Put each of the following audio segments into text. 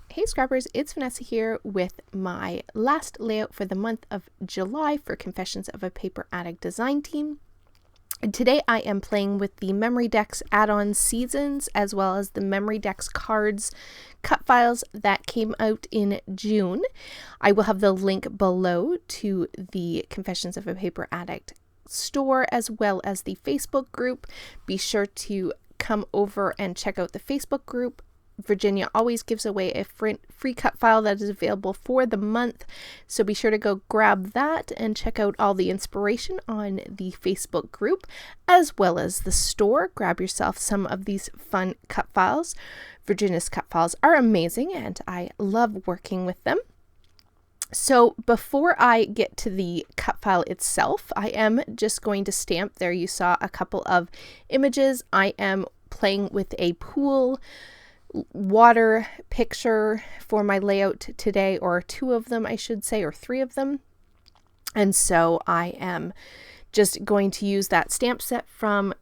Hey Scrappers, it's Vanessa here with my last layout for the month of July for Confessions of a Paper Addict design team. And today I am playing with the Memory Decks add-on seasons as well as the Memory Decks cards cut files that came out in June. I will have the link below to the Confessions of a Paper Addict store as well as the Facebook group. Be sure to come over and check out the Facebook group. Virginia always gives away a free cut file that is available for the month, so be sure to go grab that and check out all the inspiration on the Facebook group as well as the store. Grab yourself some of these fun cut files. Virginia's cut files are amazing and I love working with them. So before I get to the cut file itself, I am just going to stamp. There you saw a couple of images. I am playing with a pool water picture for my layout today, or two of them I should say, or three of them. And so I am just going to use that stamp set from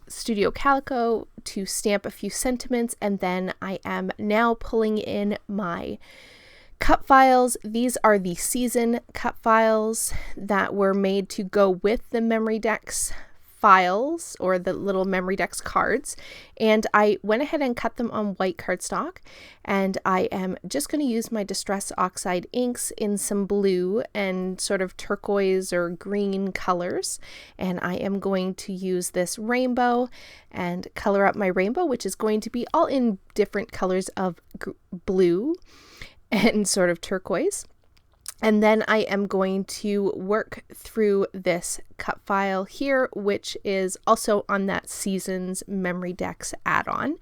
Studio Calico to stamp a few sentiments, and then I am now pulling in my cut files. These are the season cut files that were made to go with the Memory Decks files, or the little Memory Decks cards, and I went ahead and cut them on white cardstock, and I am just going to use my Distress Oxide inks in some blue and sort of turquoise or green colors, and I am going to use this rainbow and color up my rainbow, which is going to be all in different colors of blue and sort of turquoise. And then I am going to work through this cut file here, which is also on that Seasons Memory Decks add-on.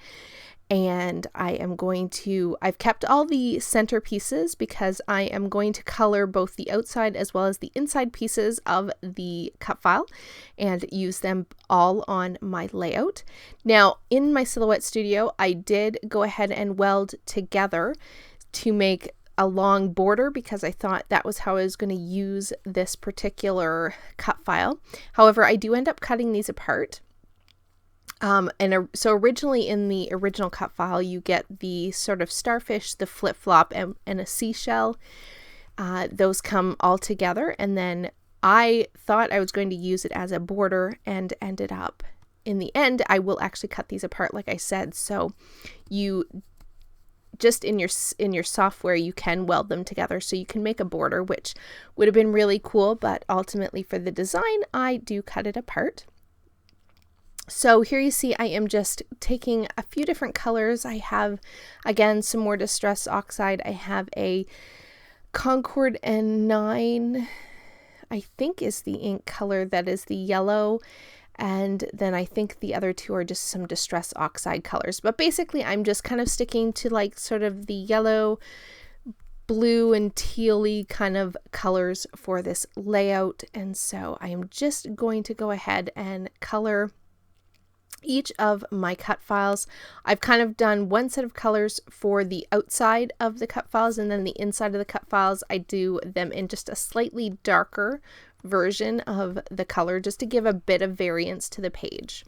And I've kept all the center pieces because I am going to color both the outside as well as the inside pieces of the cut file and use them all on my layout. Now, in my Silhouette Studio, I did go ahead and weld together to make a long border because I thought that was how I was going to use this particular cut file. However, I do end up cutting these apart. So originally in the original cut file, you get the sort of starfish, the flip-flop, and a seashell. Those come all together, and then I thought I was going to use it as a border and ended up, in the end, I will actually cut these apart like I said. So you just in your software, you can weld them together so you can make a border, which would have been really cool, but ultimately for the design, I do cut it apart. So here you see I am just taking a few different colors. I have, again, some more Distress Oxide. I have a Concord N9, I think is the ink color, that is the yellow. And then I think the other two are just some Distress Oxide colors. But basically, I'm just kind of sticking to like sort of the yellow, blue, and tealy kind of colors for this layout. And so I am just going to go ahead and color each of my cut files. I've kind of done one set of colors for the outside of the cut files, and then the inside of the cut files, I do them in just a slightly darker version of the color just to give a bit of variance to the page.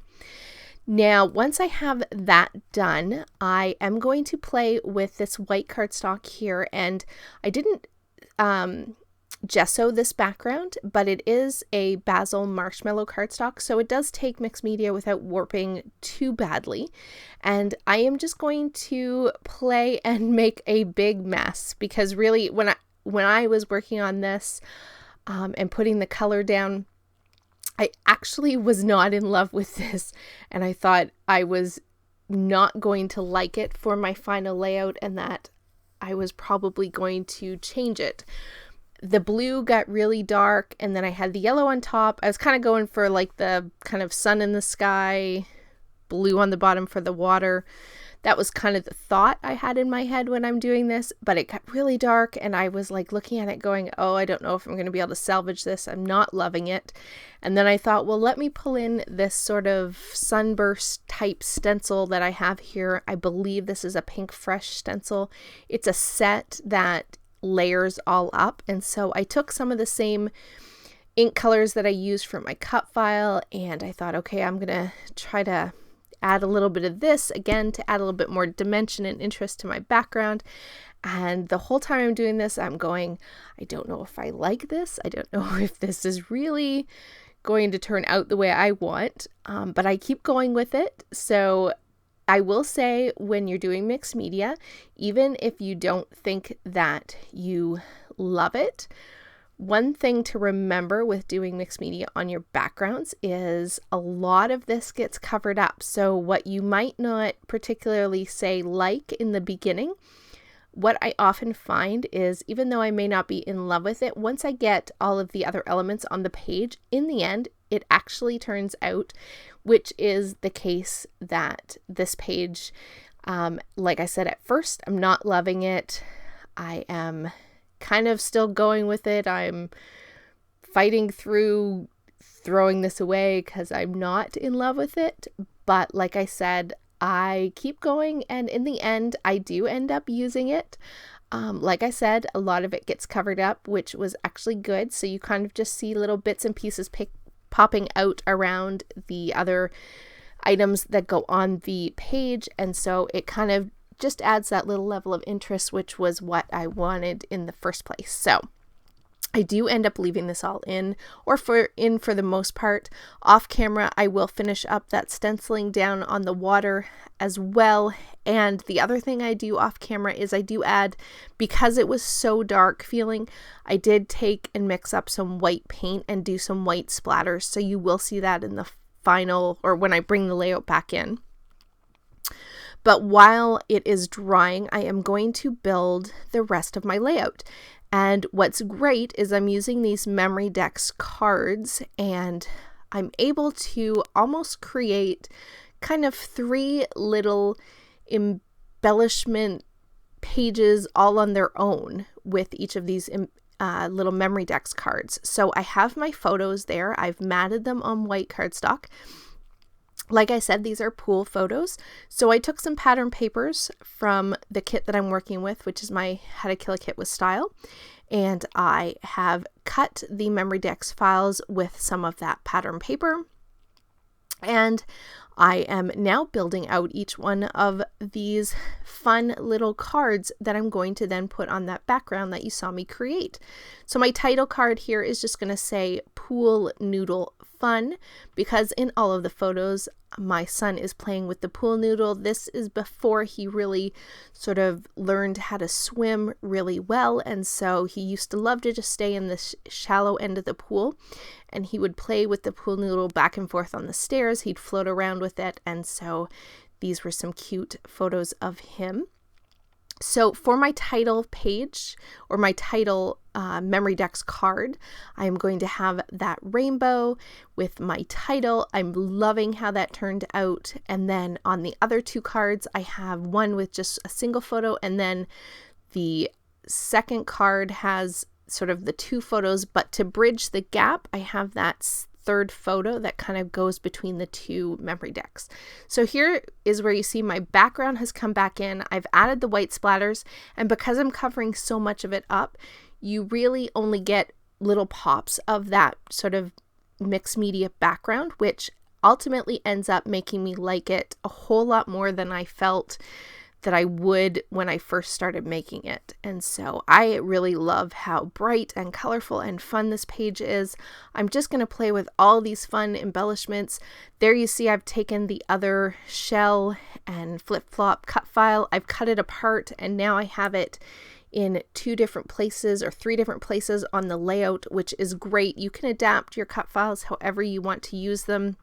Now, once I have that done, I am going to play with this white cardstock here, and I didn't gesso this background, but it is a basil marshmallow cardstock, so it does take mixed media without warping too badly. And I am just going to play and make a big mess because really when I was working on this and putting the color down, I actually was not in love with this, and I thought I was not going to like it for my final layout and that I was probably going to change it. The blue got really dark, and then I had the yellow on top. I was kind of going for like the kind of sun in the sky, blue on the bottom for the water. That was kind of the thought I had in my head when I'm doing this, but it got really dark and I was like looking at it going, oh, I don't know if I'm going to be able to salvage this. I'm not loving it. And then I thought, well, let me pull in this sort of sunburst type stencil that I have here. I believe this is a Pink Fresh stencil. It's a set that layers all up. And so I took some of the same ink colors that I used for my cut file, and I thought, okay, I'm going to try to add a little bit of this again to add a little bit more dimension and interest to my background. And the whole time I'm doing this, I'm going, I don't know if I like this. I don't know if this is really going to turn out the way I want, but I keep going with it. So I will say, when you're doing mixed media, even if you don't think that you love it, one thing to remember with doing mixed media on your backgrounds is a lot of this gets covered up. So what you might not particularly say like in the beginning, what I often find is, even though I may not be in love with it, once I get all of the other elements on the page, in the end, it actually turns out, which is the case that this page, like I said at first, I'm not loving it. I am kind of still going with it. I'm fighting through throwing this away because I'm not in love with it. But like I said, I keep going, and in the end, I do end up using it. Like I said, a lot of it gets covered up, which was actually good. So you kind of just see little bits and pieces popping out around the other items that go on the page. And so it kind of just adds that little level of interest, which was what I wanted in the first place. So I do end up leaving this all in, or for the most part. Off camera, I will finish up that stenciling down on the water as well. And the other thing I do off camera is I do add, because it was so dark feeling, I did take and mix up some white paint and do some white splatters. So you will see that in the final, or when I bring the layout back in. But while it is drying, I am going to build the rest of my layout. And what's great is I'm using these memory decks cards, and I'm able to almost create kind of 3 little embellishment pages all on their own with each of these little memory decks cards. So I have my photos there. I've matted them on white cardstock. Like I said, these are pool photos. So I took some pattern papers from the kit that I'm working with, which is my How to Kill a Kit with Style. And I have cut the memory decks files with some of that pattern paper. And I am now building out each one of these fun little cards that I'm going to then put on that background that you saw me create. So my title card here is just going to say Pool Noodle Fun, because in all of the photos, my son is playing with the pool noodle. This is before he really sort of learned how to swim really well. And so he used to love to just stay in the shallow end of the pool, and he would play with the pool noodle back and forth on the stairs. He'd float around with it. And so these were some cute photos of him. So for my title page, or my title memory decks card, I'm going to have that rainbow with my title. I'm loving how that turned out. And then on the other 2 cards, I have one with just a single photo, and then the second card has sort of the 2 photos, but to bridge the gap, I have that 3rd photo that kind of goes between the 2 memory decks. So here is where you see my background has come back in. I've added the white splatters, and because I'm covering so much of it up, you really only get little pops of that sort of mixed media background, which ultimately ends up making me like it a whole lot more than I felt that I would when I first started making it. And so I really love how bright and colorful and fun this page is. I'm just going to play with all these fun embellishments. There you see I've taken the other shell and flip-flop cut file. I've cut it apart, and now I have it in 2 different places or 3 different places on the layout, which is great. You can adapt your cut files however you want to use them.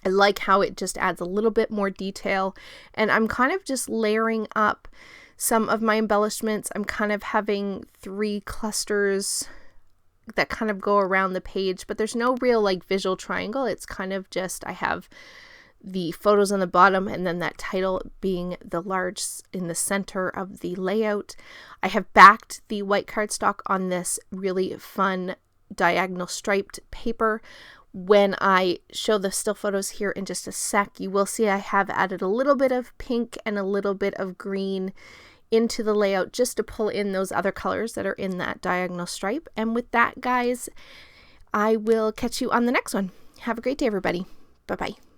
I like how it just adds a little bit more detail, and I'm kind of just layering up some of my embellishments. I'm kind of having 3 clusters that kind of go around the page, but there's no real like visual triangle. It's kind of just, I have the photos on the bottom, and then that title being the large in the center of the layout. I have backed the white cardstock on this really fun diagonal striped paper. When I show the still photos here in just a sec, you will see I have added a little bit of pink and a little bit of green into the layout just to pull in those other colors that are in that diagonal stripe. And with that, guys, I will catch you on the next one. Have a great day, everybody. Bye-bye.